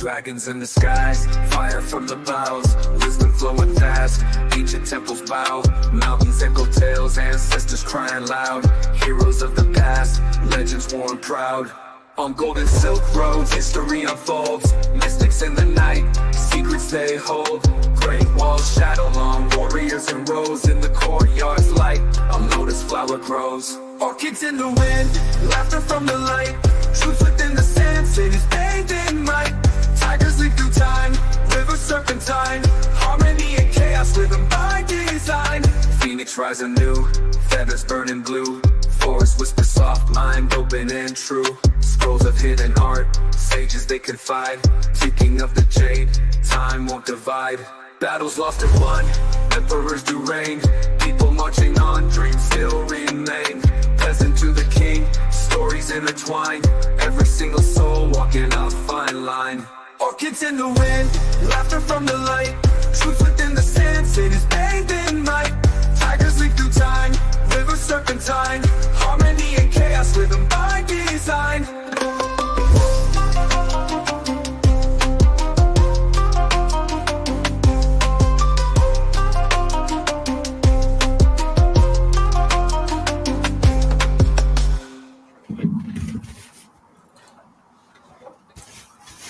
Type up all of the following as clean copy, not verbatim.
Dragons in the skies, fire from the boughs, wisdom flowing fast, ancient temples bow, mountains echo tales, ancestors crying loud, heroes of the past, legends worn proud. On golden silk roads, history unfolds, mystics in the night, secrets they hold. Great walls shadow long, warriors in rows, in the courtyard's light, a lotus flower grows. Orchids in the wind, laughter from the light, truth within the sand, cities bathed in light. Tigers leap through time, rivers serpentine, harmony and chaos living by design. Phoenix rise anew, feathers burning blue, forest whisper soft, mind open and true. Scrolls of hidden art, sages they confide, ticking of the jade, time won't divide. Battles lost and won, emperors do reign, people marching on, dreams still remain. Peasant to the king, stories intertwined, every single soul walking a fine line. Orchids in the wind, laughter from the light, truth within the sand, cities bathed in light. Tigers leap through time, rivers serpentine, harmony and chaos living by design.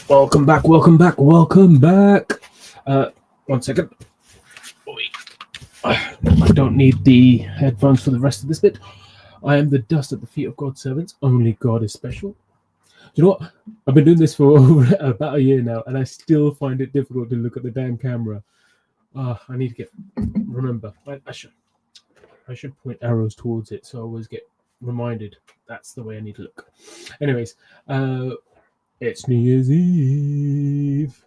Welcome back, welcome back, welcome back. 1 second. I don't need the headphones for the rest of this bit. I am the dust at the feet of God's servants. Only God is special. Do you know what? I've been doing this for over about a year now, and I still find it difficult to look at the damn camera. I need to remember. I should point arrows towards it, so I always get reminded that's the way I need to look. Anyways, it's New Year's Eve.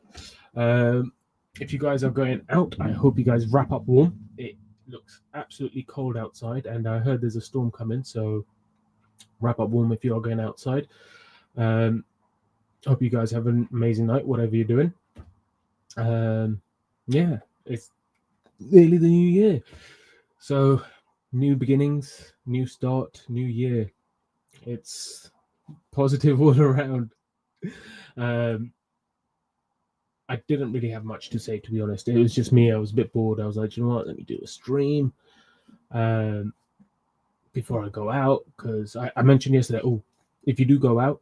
If you guys are going out, I hope you guys wrap up warm. It looks absolutely cold outside, and I heard there's a storm coming, so wrap up warm if you are going outside. Hope you guys have an amazing night, whatever you're doing. Yeah, it's really the new year. So, new beginnings, new start, new year. It's positive all around. I didn't really have much to say, to be honest. It was just me. I was a bit bored. I was like, you know what, let me do a stream before I go out, because I mentioned yesterday, if you do go out,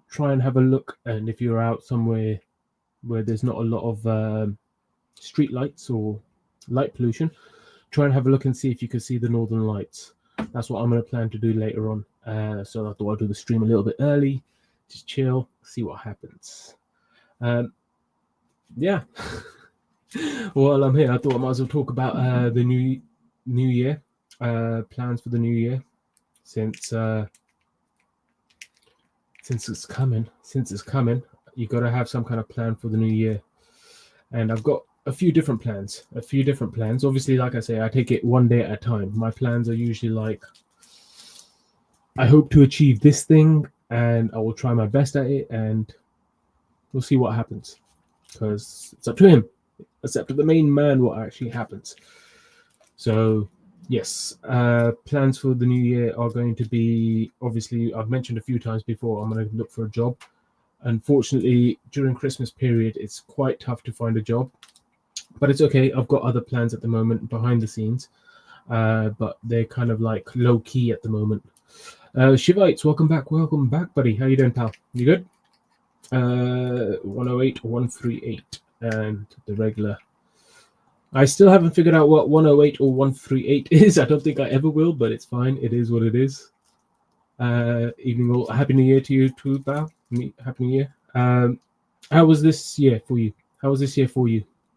try and have a look, and if you're out somewhere where there's not a lot of street lights or light pollution, try and have a look and see if you can see the northern lights. That's what I'm going to plan to do later on. So I thought I'd do the stream a little bit early, just chill, see what happens. Yeah. While I'm here, I thought I might as well talk about the new year, plans for the new year, since it's coming. You got to have some kind of plan for the new year, and I've got a few different plans. Obviously, like I say, I take it one day at a time. My plans are usually like, I hope to achieve this thing, and I will try my best at it, and we'll see what happens, because it's up to him. It's up to the main man what actually happens. So yes, plans for the new year are going to be, obviously, I've mentioned a few times before, I'm going to look for a job. Unfortunately, during Christmas period, it's quite tough to find a job, but it's okay. I've got other plans at the moment behind the scenes, but they're kind of like low key at the moment. Shivites, welcome back, buddy. How you doing, pal? You good? 108 or 138, and the regular. I still haven't figured out what 108 or 138 is. I don't think I ever will, but it's fine. It is what it is. Evening all. Happy New Year to you too, pal. Happy New Year. How was this year for you?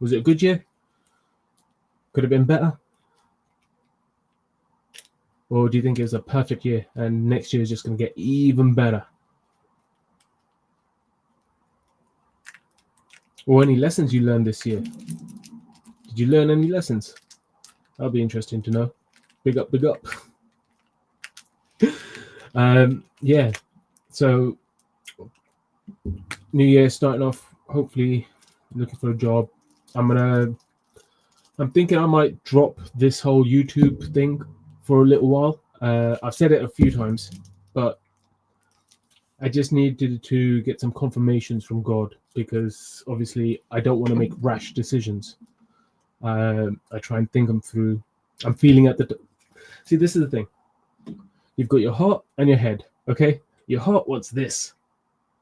Was it a good year? Could have been better? Or do you think it was a perfect year and next year is just going to get even better? Or any lessons you learned this year? Did you learn any lessons? That'll be interesting to know. Big up. Yeah. So, new year starting off, hopefully looking for a job. I'm thinking I might drop this whole YouTube thing for a little while. I've said it a few times, but I just needed to get some confirmations from God because obviously I don't want to make rash decisions. I try and think them through. I'm feeling at the see. This is the thing. You've got your heart and your head. Okay, your heart wants this,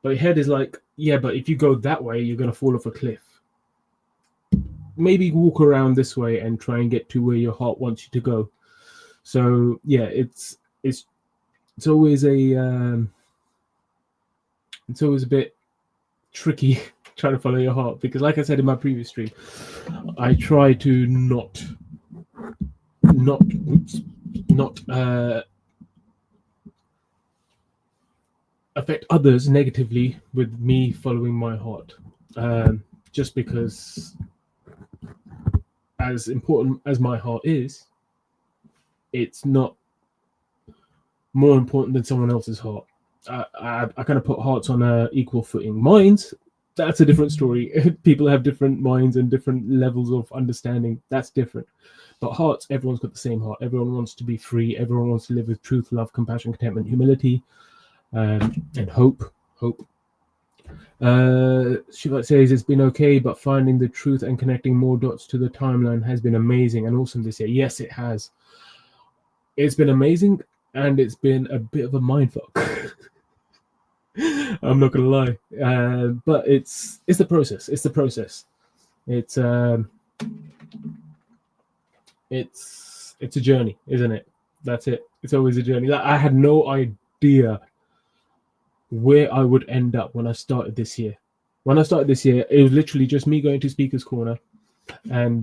but your head is like, yeah, but if you go that way, you're gonna fall off a cliff. Maybe walk around this way and try and get to where your heart wants you to go. So yeah, it's always a it's always a bit tricky trying to follow your heart, because like I said in my previous stream, I try to not affect others negatively with me following my heart, just because as important as my heart is, it's not more important than someone else's heart. I kind of put hearts on a equal footing. Minds, that's a different story. People have different minds and different levels of understanding. That's different. But hearts, everyone's got the same heart. Everyone wants to be free. Everyone wants to live with truth, love, compassion, contentment, humility, and hope. Shiva says it's been okay, but finding the truth and connecting more dots to the timeline has been amazing and awesome this year. Yes, it has. It's been amazing, and it's been a bit of a mindfuck. I'm not gonna lie, but it's the process. It's the process. It's a journey, isn't it? That's it. It's always a journey. I had no idea where I would end up when I started this year. When I started this year, it was literally just me going to Speaker's Corner and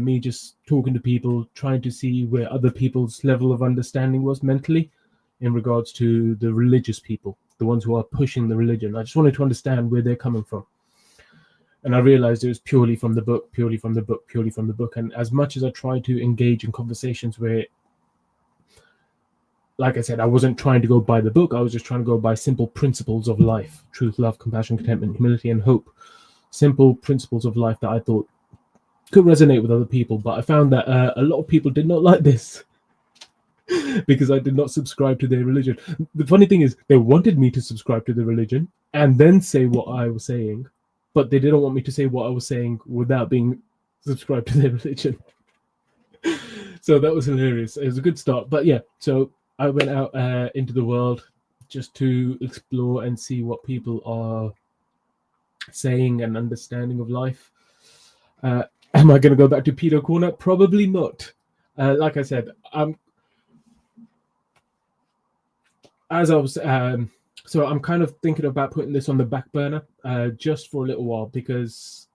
me just talking to people, trying to see where other people's level of understanding was mentally in regards to the religious people, the ones who are pushing the religion. I just wanted to understand where they're coming from. And I realized it was purely from the book. And as much as I tried to engage in conversations where, like I said, I wasn't trying to go by the book. I was just trying to go by simple principles of life: truth, love, compassion, contentment, humility, and hope. Simple principles of life that I thought could resonate with other people. But I found that a lot of people did not like this because I did not subscribe to their religion. The funny thing is, they wanted me to subscribe to the religion and then say what I was saying, but they didn't want me to say what I was saying without being subscribed to their religion. So that was hilarious. It was a good start. But yeah, so I went out into the world just to explore and see what people are saying and understanding of life. Am I going to go back to Peter Corner? Probably not. Like I said, as I was, so I'm kind of thinking about putting this on the back burner just for a little while, because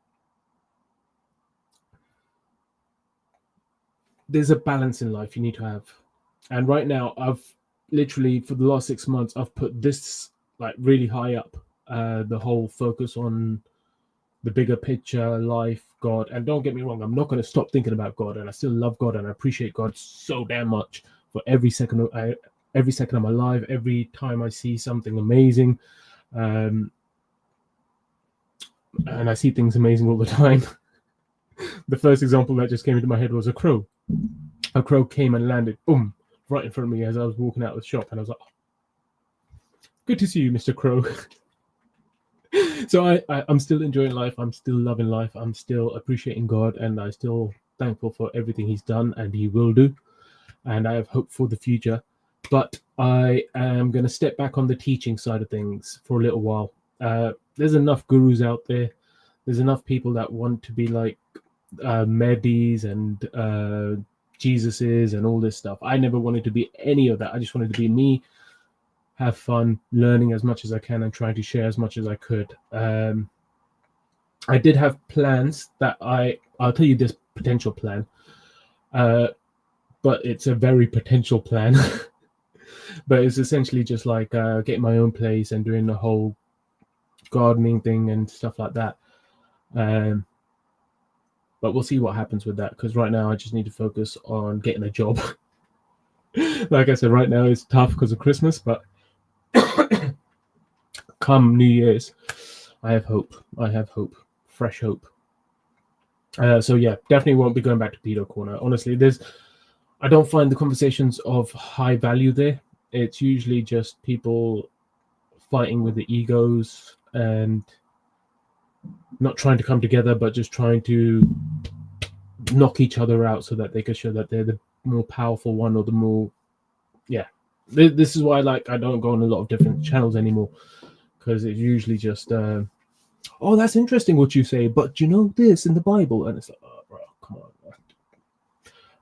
there's a balance in life you need to have. And right now, I've literally, for the last 6 months, I've put this like really high up, the whole focus on the bigger picture, life, God. And don't get me wrong, I'm not going to stop thinking about God, and I still love God and I appreciate God so damn much for every second I'm alive, every time I see something amazing. And I see things amazing all the time. The first example that just came into my head was a crow. A crow came and landed, boom, right in front of me as I was walking out of the shop, and I was like, good to see you, Mr. Crow. So I'm still enjoying life. I'm still loving life. I'm still appreciating God, and I'm still thankful for everything he's done and he will do. And I have hope for the future. But I am going to step back on the teaching side of things for a little while. There's enough gurus out there. There's enough people that want to be like Medis and Jesuses and all this stuff. I never wanted to be any of that. I just wanted to be me, have fun, learning as much as I can and trying to share as much as I could. I did have plans that I'll tell you this potential plan, but it's a very potential plan. But it's essentially just like getting my own place and doing the whole gardening thing and stuff like that. But we'll see what happens with that, because right now I just need to focus on getting a job. Like I said, right now it's tough because of Christmas, but come New Year's, I have hope. I have hope. Fresh hope. So yeah, definitely won't be going back to Peter Corner. Honestly, I don't find the conversations of high value there. It's usually just people fighting with the egos and not trying to come together, but just trying to knock each other out so that they could show that they're the more powerful one or the more, yeah. This is why I don't go on a lot of different channels anymore, because it's usually just oh, that's interesting what you say, but you know this in the Bible, and it's like, oh, bro, come on.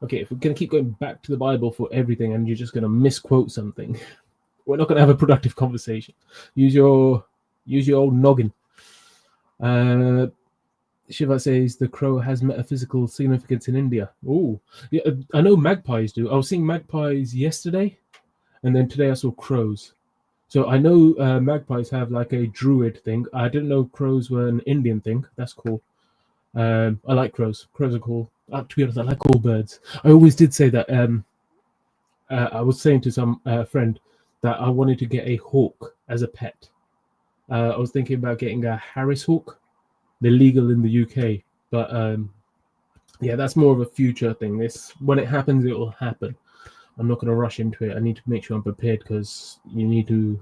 Okay, if we're gonna keep going back to the Bible for everything and you're just gonna misquote something, we're not gonna have a productive conversation. Use your old noggin. Shiva says the crow has metaphysical significance in India. Oh, yeah, I know magpies do. I was seeing magpies yesterday, and then today I saw crows. So I know magpies have like a druid thing. I didn't know crows were an Indian thing. That's cool. I like crows. Crows are cool. To be honest, I like all birds. I always did say that. I was saying to some friend that I wanted to get a hawk as a pet. I was thinking about getting a Harris hawk. They're legal in the UK, but yeah, that's more of a future thing. This, when it happens, it will happen. I'm not going to rush into it. I need to make sure I'm prepared, because you need to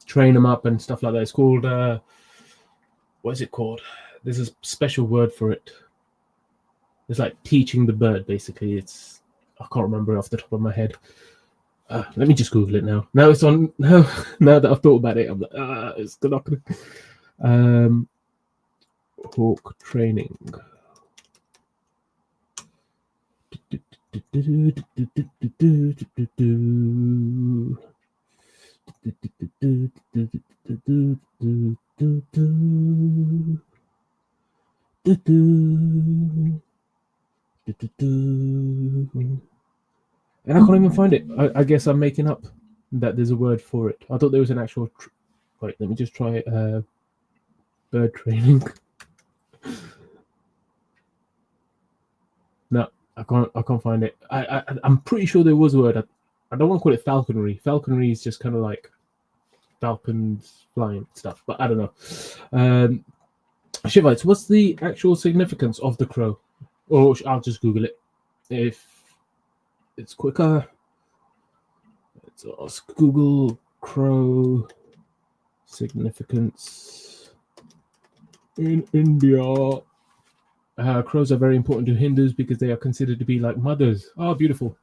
train them up and stuff like that. It's called what is it called? There's a special word for it. It's like teaching the bird, basically. It's, I can't remember it off the top of my head. Let me just Google it now. Now it's on. Now that I've thought about it, I'm like, it's not gonna. Hawk training. And I can't even find it. I guess I'm making up that there's a word for it. I thought there was an actual. Wait, let me just try bird training. No, I can't find it. I'm pretty sure there was a word. I don't want to call it falconry. Falconry is just kind of like falcons flying stuff, but I don't know. Shivites, what's the actual significance of the crow? Or I'll just Google it if it's quicker. Let's ask Google crow significance in India. Crows are very important to Hindus because they are considered to be like mothers. Oh, beautiful.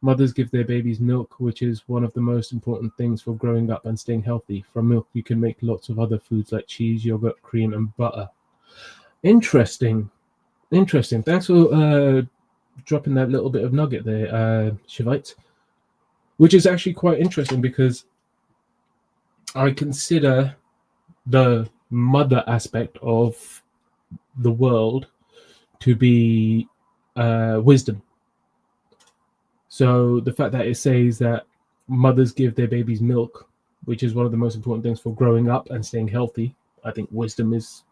Mothers give their babies milk, which is one of the most important things for growing up and staying healthy. From milk, you can make lots of other foods like cheese, yogurt, cream, and butter. Interesting. Thanks for dropping that little bit of nugget there, Shivite. Which is actually quite interesting, because I consider the mother aspect of the world to be wisdom. So the fact that it says that mothers give their babies milk, which is one of the most important things for growing up and staying healthy, I think wisdom is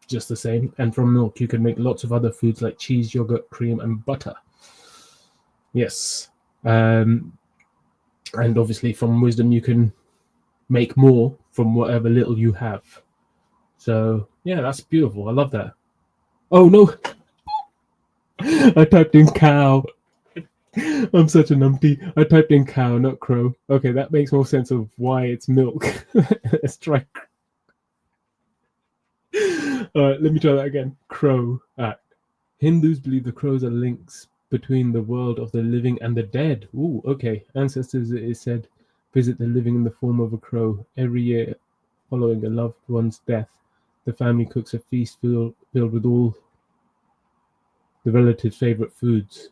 just the same. And from milk, you can make lots of other foods like cheese, yogurt, cream, and butter. Yes. And obviously from wisdom, you can make more from whatever little you have. So yeah, that's beautiful. I love that. Oh no, I typed in cow. I'm such a numpty. I typed in cow, not crow. Okay, that makes more sense of why it's milk. Let's try. All right, let me try that again. Crow. Hindus believe the crows are links between the world of the living and the dead. Ooh, okay. Ancestors, it is said, visit the living in the form of a crow. Every year following a loved one's death, the family cooks a feast filled with all the relatives' favorite foods.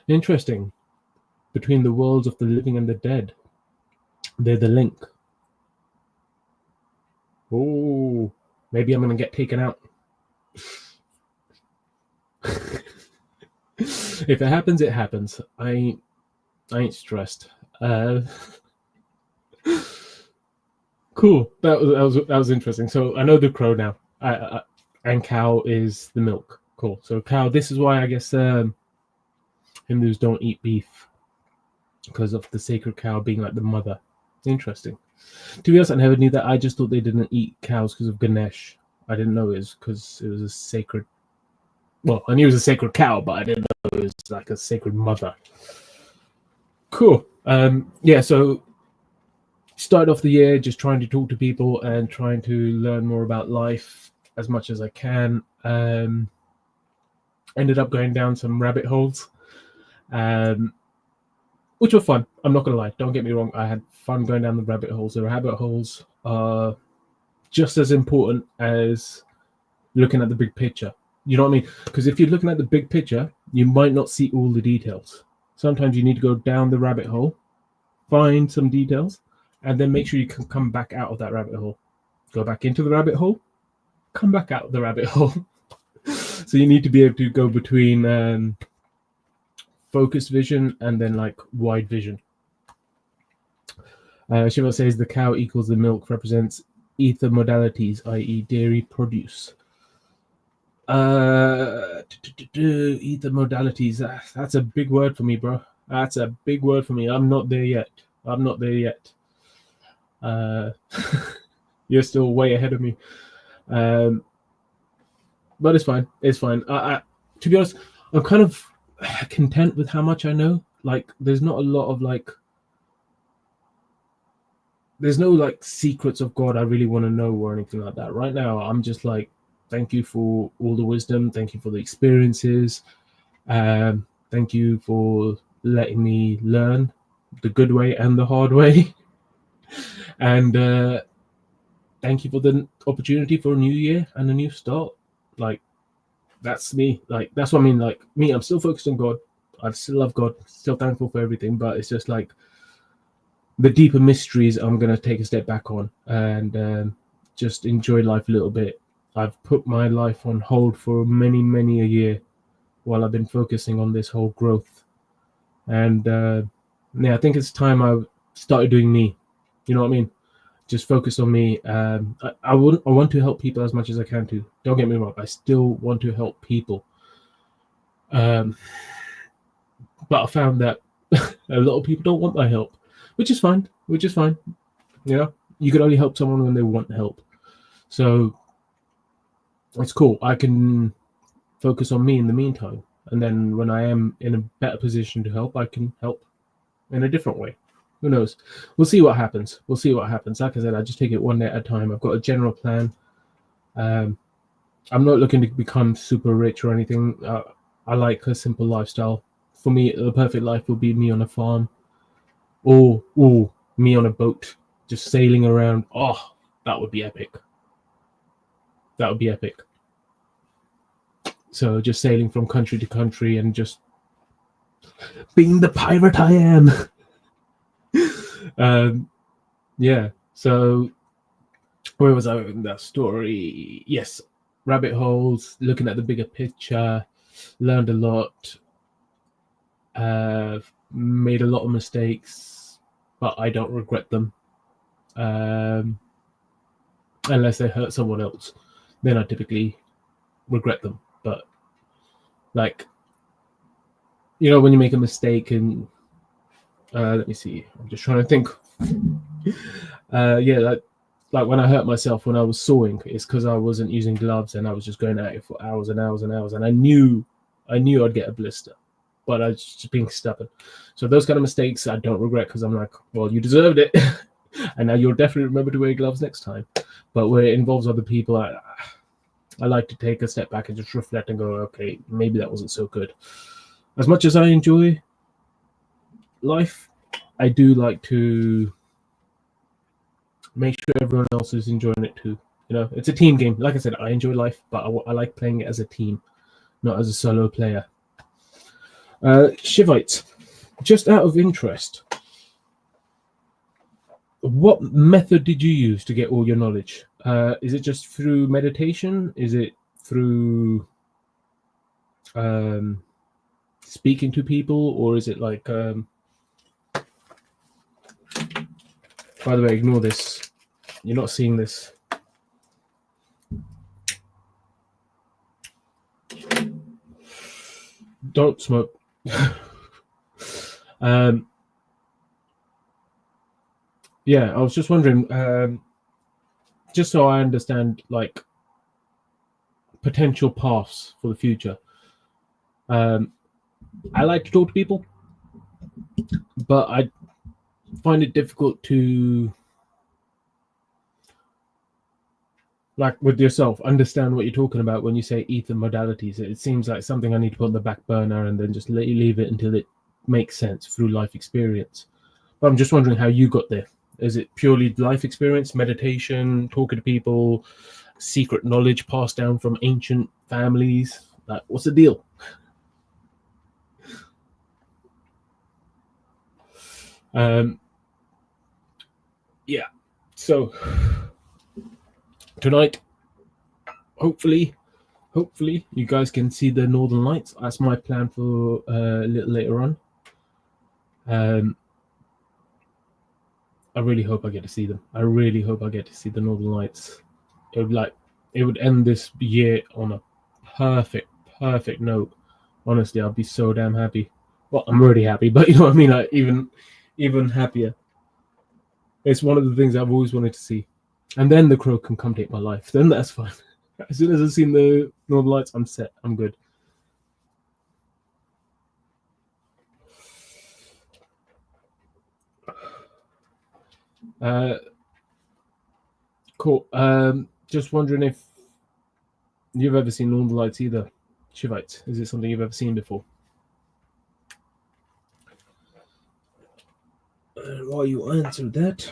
Interesting. Between the worlds of the living and the dead. They're the link. Oh, maybe I'm going to get taken out. If it happens, it happens. I ain't stressed. Cool. That was interesting. So I know the crow now. And cow is the milk. Cool. So cow. This is why I guess Hindus don't eat beef, because of the sacred cow being like the mother. Interesting. To be honest, I never knew that. I just thought they didn't eat cows because of Ganesh. I didn't know it was because it was a sacred. Well, I knew it was a sacred cow, but I didn't know it was like a sacred mother. Cool. Yeah. So started off the year just trying to talk to people and trying to learn more about life as much as I can. Ended up going down some rabbit holes, which were fun. I'm not gonna lie. Don't get me wrong. I had fun going down the rabbit holes. The rabbit holes are just as important as looking at the big picture. You know what I mean? Because if you're looking at the big picture, you might not see all the details. Sometimes you need to go down the rabbit hole, find some details, and then make sure you can come back out of that rabbit hole. Go back into the rabbit hole, come back out of the rabbit hole. So you need to be able to go between focused vision and then like wide vision. Shiva says the cow equals the milk represents ether modalities, i.e. dairy produce. Ether modalities, that's a big word for me, bro. That's a big word for me. I'm not there yet. You're still way ahead of me. But it's fine. To be honest, I'm kind of content with how much I know. Like, there's not a lot of there's no like secrets of God I really want to know or anything like that. Right now, I'm just like, thank you for all the wisdom. Thank you for the experiences. Thank you for letting me learn the good way and the hard way. And thank you for the opportunity for a new year and a new start. Like, that's me. Like, that's what I mean. Like, me, I'm still focused on God. I still love God. Still thankful for everything. But it's just like the deeper mysteries I'm going to take a step back on and just enjoy life a little bit. I've put my life on hold for many, many a year while I've been focusing on this whole growth. And yeah, I think it's time I started doing me. You know what I mean? Just focus on me. I want to help people as much as I can too. Don't get me wrong. I still want to help people. But I found that a lot of people don't want my help, which is fine. You know, you can only help someone when they want help. So it's cool. I can focus on me in the meantime. And then when I am in a better position to help, I can help in a different way. Who knows? We'll see what happens. Like I said, I just take it one day at a time. I've got a general plan. I'm not looking to become super rich or anything. I like a simple lifestyle. For me, the perfect life would be me on a farm or me on a boat, just sailing around. Oh, that would be epic. So just sailing from country to country and just being the pirate I am. Yeah, so where was I in that story? Yes, rabbit holes, looking at the bigger picture, learned a lot, made a lot of mistakes, but I don't regret them. Unless they hurt someone else, then I typically regret them. But like, you know, when you make a mistake and let me see, I'm just trying to think. Yeah, like when I hurt myself when I was sawing, it's because I wasn't using gloves and I was just going at it for hours and hours and hours, and I knew I'd get a blister, but I was just being stubborn. So those kind of mistakes I don't regret, because I'm like, well, you deserved it, and now you'll definitely remember to wear gloves next time. But where it involves other people, I like to take a step back and just reflect and go, okay, maybe that wasn't so good. As much as I enjoy life, I do like to make sure everyone else is enjoying it too. You know, it's a team game. Like I said, I enjoy life, but I like playing it as a team, not as a solo player. Shivites, just out of interest, what method did you use to get all your knowledge? Is it just through meditation? Is it through speaking to people, or is it like by the way, ignore this, you're not seeing this. Don't smoke. Yeah, I was just wondering, just so I understand, like, potential paths for the future. I like to talk to people, but I find it difficult to like with yourself, understand what you're talking about when you say ether modalities. It seems like something I need to put on the back burner and then just leave it until it makes sense through life experience. But I'm just wondering how you got there. Is it purely life experience, meditation, talking to people, secret knowledge passed down from ancient families? Like, what's the deal? Yeah. So tonight, hopefully you guys can see the northern lights. That's my plan for a little later on. I really hope I get to see them. I really hope I get to see the northern lights. It would end this year on a perfect note. Honestly, I'd be so damn happy. Well, I'm already happy, but you know what I mean, like even happier. It's one of the things I've always wanted to see. And then the crow can come take my life. Then that's fine. As soon as I've seen the northern lights, I'm set. I'm good. Cool. Just wondering if you've ever seen northern lights either. Shivites, is it something you've ever seen before? While you answer that,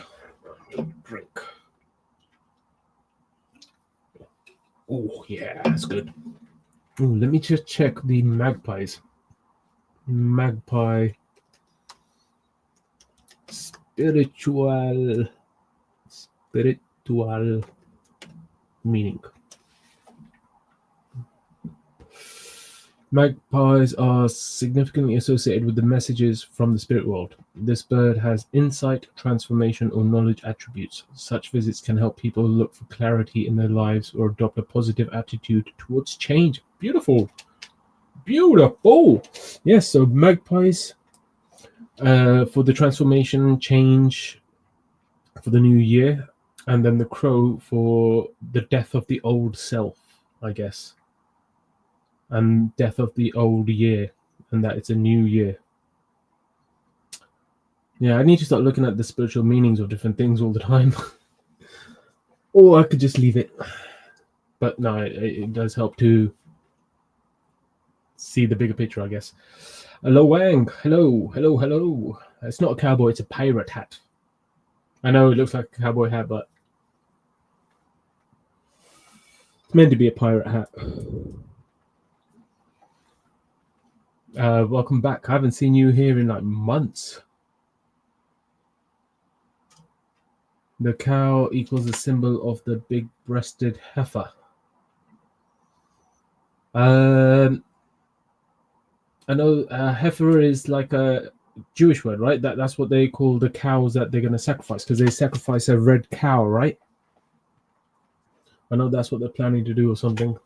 drink. Oh yeah, that's good. Ooh, let me just check the magpies. Magpie spiritual meaning. Magpies are significantly associated with the messages from the spirit world. This bird has insight, transformation, or knowledge attributes. Such visits can help people look for clarity in their lives or adopt a positive attitude towards change. Beautiful. Beautiful. Yes, so magpies for the transformation, change for the new year, and then the crow for the death of the old self, I guess. And death of the old year, and that it's a new year. Yeah, I need to start looking at the spiritual meanings of different things all the time. Or I could just leave it. But no, it does help to see the bigger picture, I guess. Hello, Wang. Hello. It's not a cowboy, it's a pirate hat. I know it looks like a cowboy hat, but it's meant to be a pirate hat. Welcome back. I haven't seen you here in like months. The cow equals a symbol of the big-breasted heifer. I know heifer is like a Jewish word, right? That's what they call the cows that they're going to sacrifice, because they sacrifice a red cow, right? I know that's what they're planning to do or something.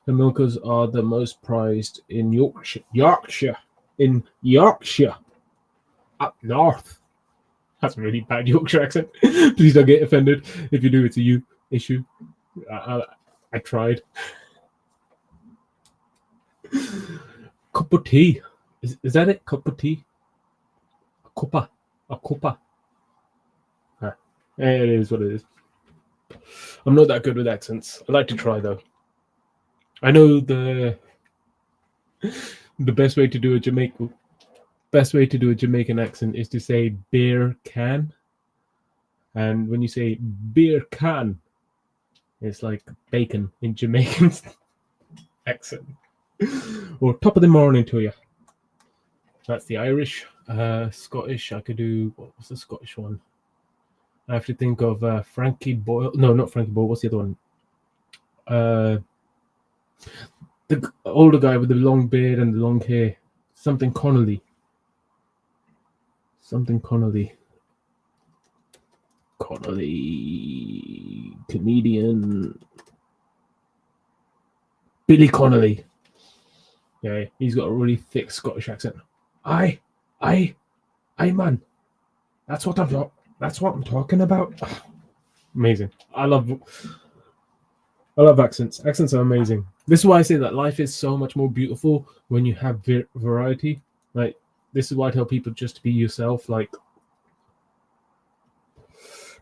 The milkers are the most prized in Yorkshire, up north. That's a really bad Yorkshire accent. Please don't get offended. If you do, it's a you issue. I tried. Cup of tea. Is that it? Cup of tea? A cuppa. It is what it is. I'm not that good with accents. I like to try though. I know the best way to do a Jamaican accent is to say beer can. And when you say beer can, it's like bacon in Jamaican accent. Or top of the morning to you. That's the Irish. Scottish, I could do. What's the Scottish one? I have to think of Frankie Boyle. No, not Frankie Boyle. What's the other one? The older guy with the long beard and the long hair. Something Connolly. Comedian. Billy Connolly. Yeah, he's got a really thick Scottish accent. Aye, man. That's what I'm talking about. Amazing. I love accents. Accents are amazing. This is why I say that life is so much more beautiful when you have variety. Like, this is why I tell people just to be yourself. Like,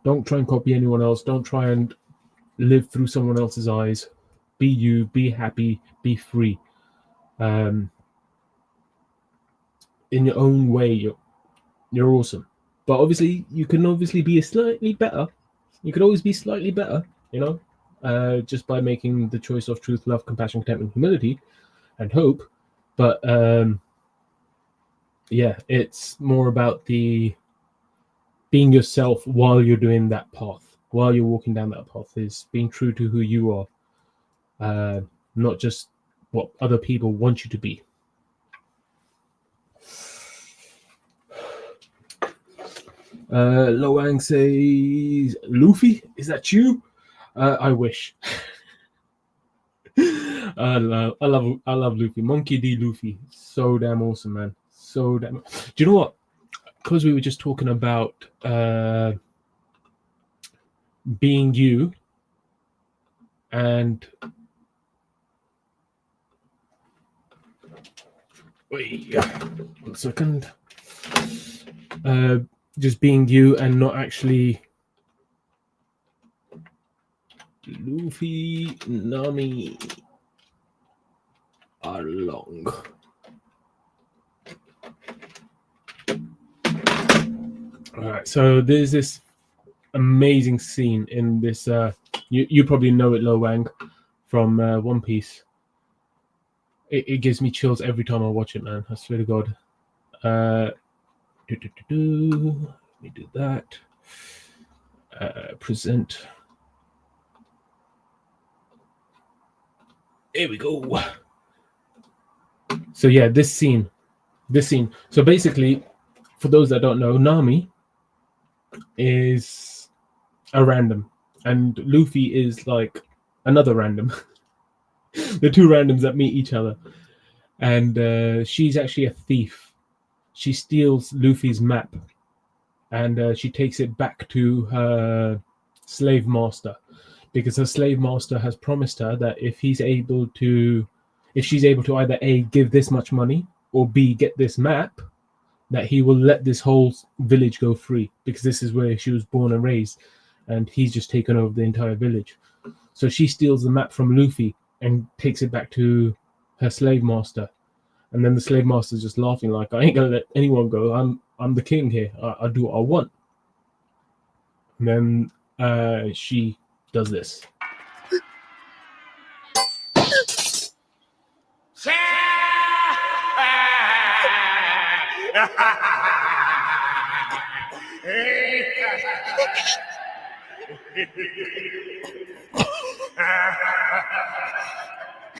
Don't try and copy anyone else. Don't try and live through someone else's eyes. Be you, be happy, be free. In your own way, you're awesome. But obviously, you can obviously be slightly better. You could always be slightly better, just by making the choice of truth, love, compassion, contentment, humility, and hope. But yeah, it's more about the being yourself while you're doing that path, while you're walking down that path, is being true to who you are, not just what other people want you to be. Loang says, Luffy, is that you? I wish. I love Luffy. Monkey D. Luffy. So damn awesome, man. So damn. Do you know what? Because we were just talking about being you and wait, 1 second. Just being you and not actually Luffy, Nami, Arlong. All right, so there's this amazing scene in this. You probably know it, Lo Wang, from One Piece. It gives me chills every time I watch it, man. I swear to God. Let me do that. Present. Here we go. So yeah, this scene. So basically, for those that don't know, Nami is a random, and Luffy is like another random. The two randoms that meet each other, and she's actually a thief. She steals Luffy's map, and she takes it back to her slave master, because her slave master has promised her that if she's able to either A, give this much money, or B, get this map, that he will let this whole village go free, because this is where she was born and raised, and he's just taken over the entire village. So she steals the map from Luffy and takes it back to her slave master. And then the slave master's just laughing like, I ain't gonna let anyone go. I'm the king here. I do what I want. And then she does this.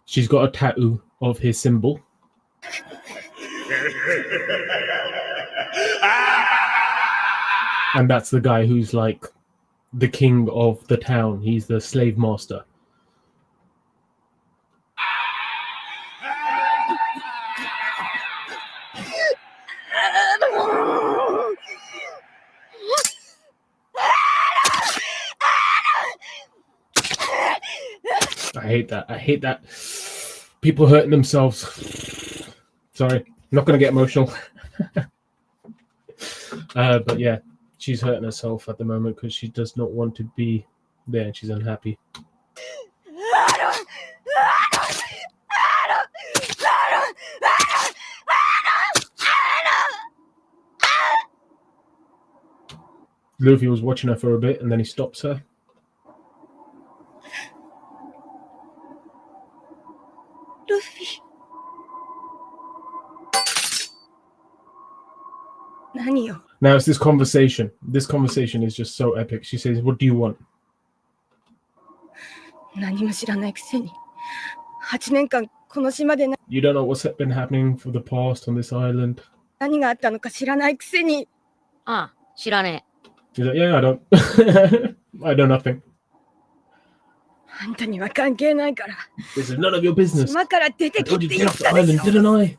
She's got a tattoo of his symbol. And that's the guy who's like the king of the town. He's the slave master. I hate that. People hurting themselves. Sorry, not going to get emotional. But yeah, she's hurting herself at the moment because she does not want to be there and she's unhappy. Luffy was watching her for a bit and then he stops her. Luffy. Now it's this conversation. This conversation is just so epic. She says, "What do you want?" You don't know what's been happening for the past on this island. She's like, yeah, I don't. I know nothing. This is none of your business. I told you to get off the island, didn't I?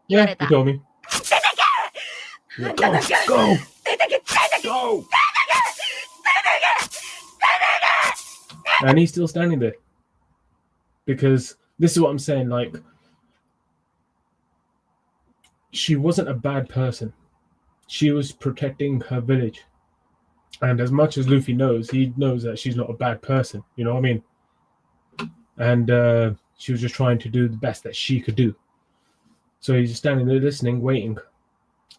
Yeah, you told me. Go! Go! And he's still standing there. Because this is what I'm saying, like, she wasn't a bad person. She was protecting her village. And as much as Luffy knows, he knows that she's not a bad person. You know what I mean? And she was just trying to do the best that she could do. So he's just standing there listening, waiting,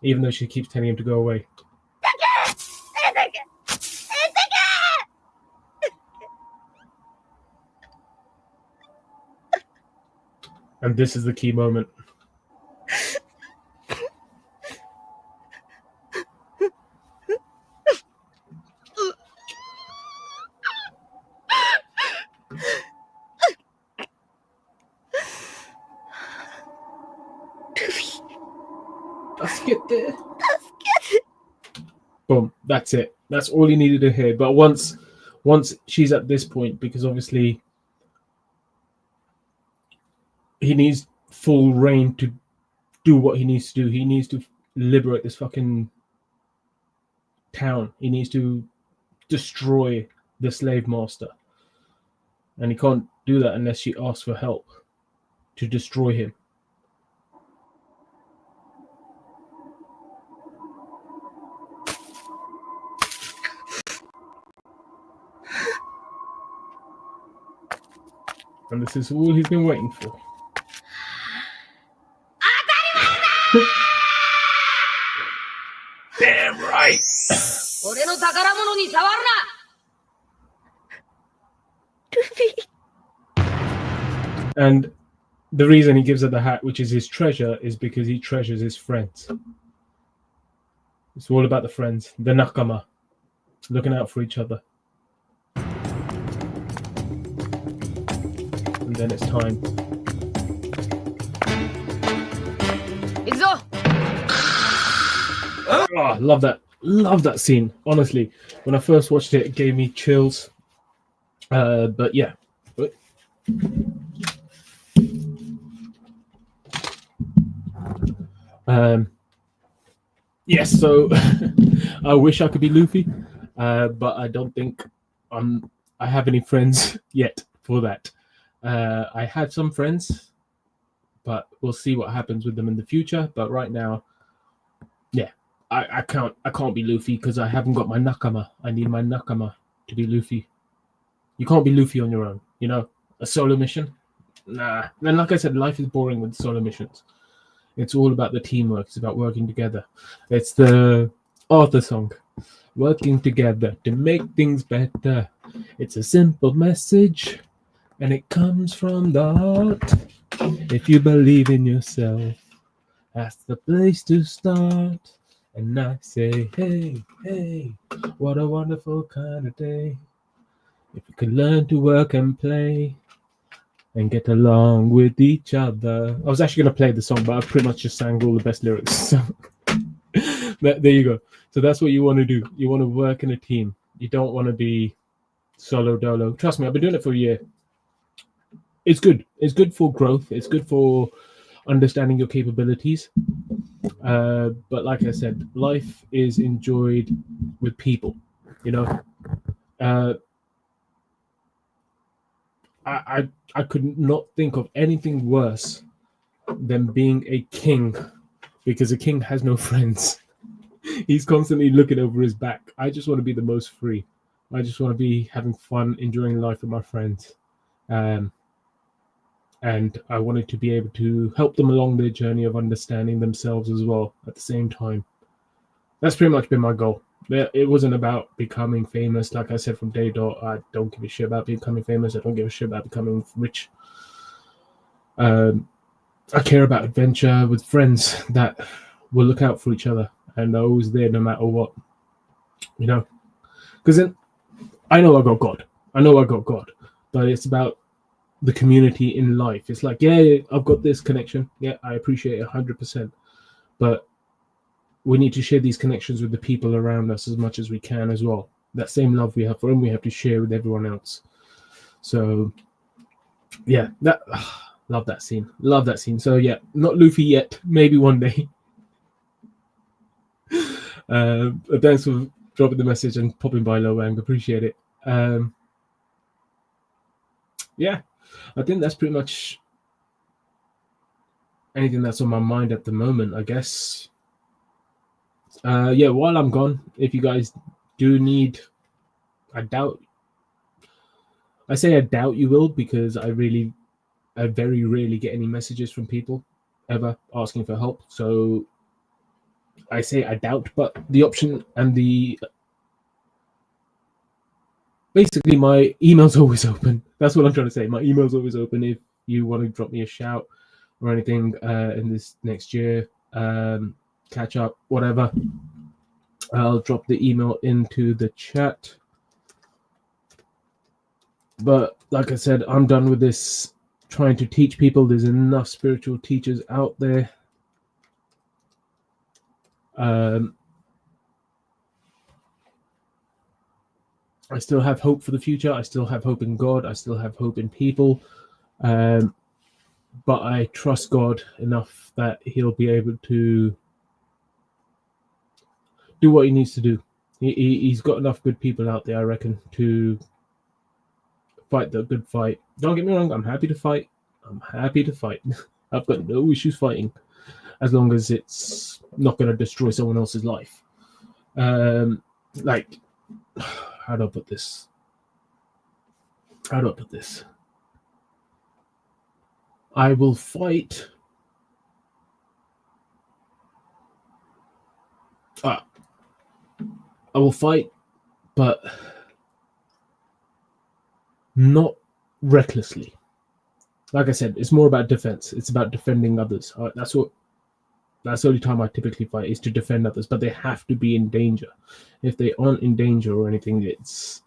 even though she keeps telling him to go away. And this is the key moment. Let's get there. Boom. That's it. That's all he needed to hear. But once she's at this point, because obviously he needs full reign to do what he needs to do. He needs to liberate this fucking town. He needs to destroy the slave master. And he can't do that unless she asks for help to destroy him. And this is all he's been waiting for. Damn right. And the reason he gives her the hat, which is his treasure, is because he treasures his friends. It's all about the friends, the nakama, looking out for each other. And then it's time. Oh, love that scene. Honestly, when I first watched it, it gave me chills. But yeah. Yes, so I wish I could be Luffy, but I don't think I have any friends yet for that. I had some friends, but we'll see what happens with them in the future. But right now, yeah, I can't be Luffy because I haven't got my nakama. I need my nakama to be Luffy. You can't be Luffy on your own, you know? A solo mission? Nah. And like I said, life is boring with solo missions. It's all about the teamwork. It's about working together. It's the Arthur song. Working together to make things better. It's a simple message, and it comes from the heart. If you believe in yourself, that's the place to start. And I say, hey, hey, what a wonderful kind of day. If you can learn to work and play and get along with each other. I was actually going to play the song, but I pretty much just sang all the best lyrics. So there you go. So that's what you want to do. You want to work in a team. You don't want to be solo dolo. Trust me, I've been doing it for a year. It's good. It's good for growth. It's good for understanding your capabilities. But like I said, life is enjoyed with people, you know. I could not think of anything worse than being a king, because a king has no friends. He's constantly looking over his back. I just want to be the most free. I just want to be having fun, enjoying life with my friends. And I wanted to be able to help them along their journey of understanding themselves as well at the same time. That's pretty much been my goal. It wasn't about becoming famous. Like I said from day dot, I don't give a shit about becoming famous. I don't give a shit about becoming rich. I care about adventure with friends that will look out for each other and are always there no matter what. You know? Because then I know I got God. But it's about the community in life. It's like, yeah, I've got this connection. Yeah, I appreciate it 100%. But we need to share these connections with the people around us as much as we can as well. That same love we have for them, we have to share with everyone else. So, yeah, love that scene. Love that scene. So, yeah, not Luffy yet. Maybe one day. Thanks for dropping the message and popping by, Lowang. Appreciate it. Yeah, I think that's pretty much anything that's on my mind at the moment, I guess. Yeah, while I'm gone, if you guys do need, I say I doubt you will, because I very rarely get any messages from people ever asking for help. So I say I doubt, but the option and basically my email's always open. That's what I'm trying to say. My email's always open if you want to drop me a shout or anything in this next year, catch up, whatever. I'll drop the email into the chat. But like I said, I'm done with this trying to teach people. There's enough spiritual teachers out there. I still have hope for the future. I still have hope in God. I still have hope in people. But I trust God enough that he'll be able to do what he needs to do. He's got enough good people out there, I reckon, to fight the good fight. Don't get me wrong, I'm happy to fight. I've got no issues fighting, as long as it's not going to destroy someone else's life. Like, how do I put this? I will fight. I will fight, but not recklessly. Like I said, it's more about defense. It's about defending others. That's the only time I typically fight, is to defend others, but they have to be in danger. If they aren't in danger or anything, it's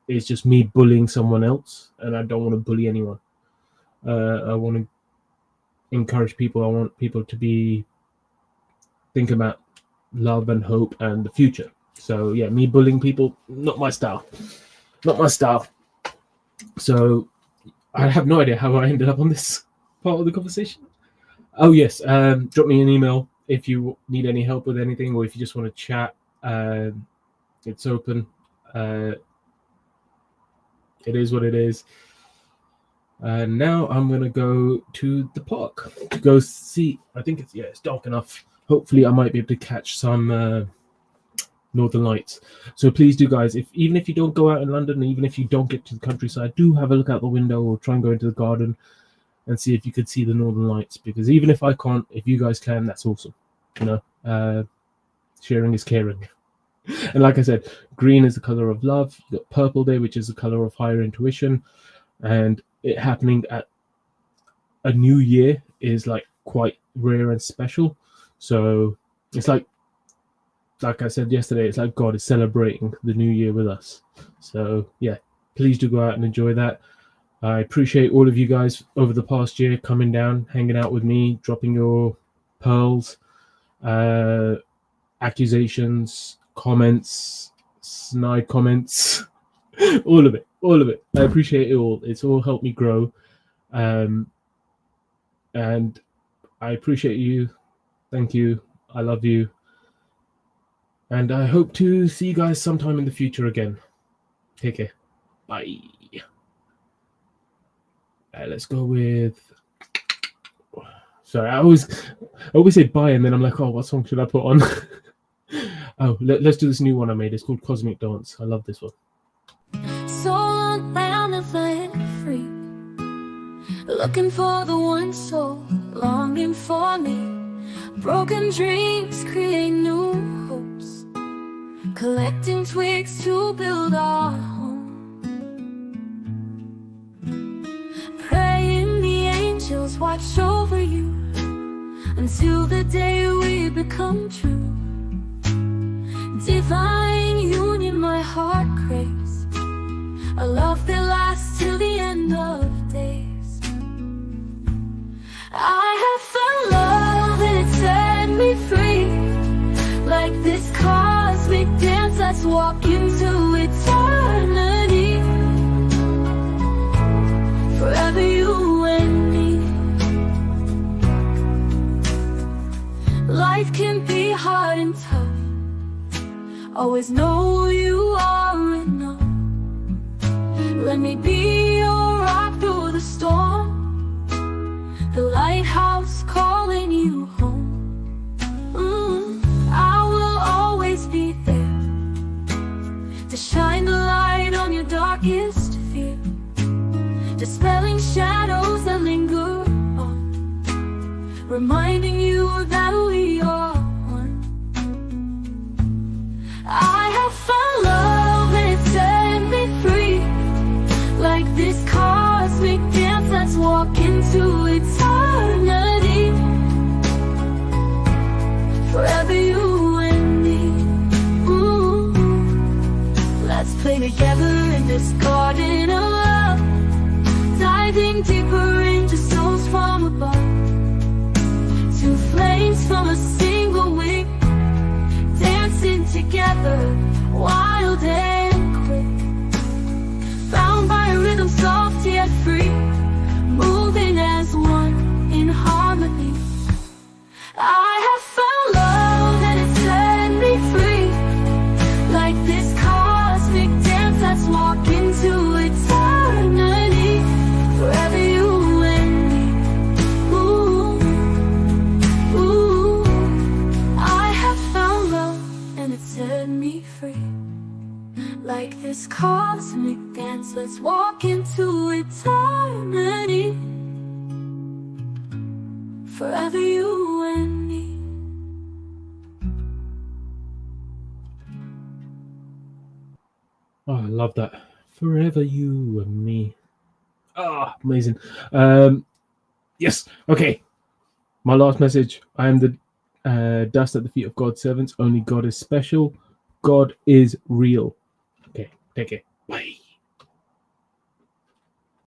just me bullying someone else, and I don't want to bully anyone. I want to encourage people. I want people to think about love and hope and the future. So yeah, me bullying people, not my style. So I have no idea how I ended up on this part of the conversation. Oh yes, drop me an email if you need any help with anything, or if you just want to chat. It's open. It is what it is. Now I'm gonna go to the park to go see. I think it's dark enough. Hopefully I might be able to catch some Northern Lights. So please do, guys, even if you don't go out in London, even if you don't get to the countryside, do have a look out the window or try and go into the garden and see if you could see the Northern Lights. Because even if I can't, if you guys can, that's awesome. Sharing is caring. And like I said, green is the color of love. You got purple there, which is the color of higher intuition, and it happening at a new year is like quite rare and special. So it's like I said yesterday, it's like God is celebrating the new year with us. So yeah, please do go out and enjoy that. I appreciate all of you guys over the past year coming down, hanging out with me, dropping your pearls, accusations, comments, snide comments, all of it. I appreciate it all. It's all helped me grow. And I appreciate you. Thank you. I love you. And I hope to see you guys sometime in the future again. Take care. Bye. Let's go with... Sorry, I always say bye, and then I'm like, oh, what song should I put on? Oh, let's do this new one I made. It's called Cosmic Dance. I love this one. So unbound and flying free, looking for the one soul, longing for me. Broken dreams create new hopes, collecting twigs to build our home. Praying the angels watch over you until the day we become true. Divine union my heart craves, a love that lasts till the end of days. I have found love and it set me free, like this cosmic dance. Let's walk into eternity, forever you and me. Life can be hard and tough, always know you are enough. Let me be your rock through the storm, the lighthouse calling you home. I will always be there, fear, dispelling shadows that linger on, reminding you that we are one. I have found love and it set me free, like this cosmic dance. Let's walk into eternity, forever you and me. Ooh. Let's play together in this garden of love, diving deeper into souls from above. Two flames from a single wing, dancing together, wild and quick, bound by a rhythm soft yet free, moving as one in harmony. I have found love and it set me free, like this cosmic dance. Let's walk into eternity, forever you and me. Ooh, ooh. I have found love and it set me free, like this cosmic dance. Let's walk into eternity, forever you and me. Oh, I love that. Forever you and me. Ah, amazing. Yes. Okay. My last message. I am the dust at the feet of God's servants. Only God is special. God is real. Okay. Take care. Bye.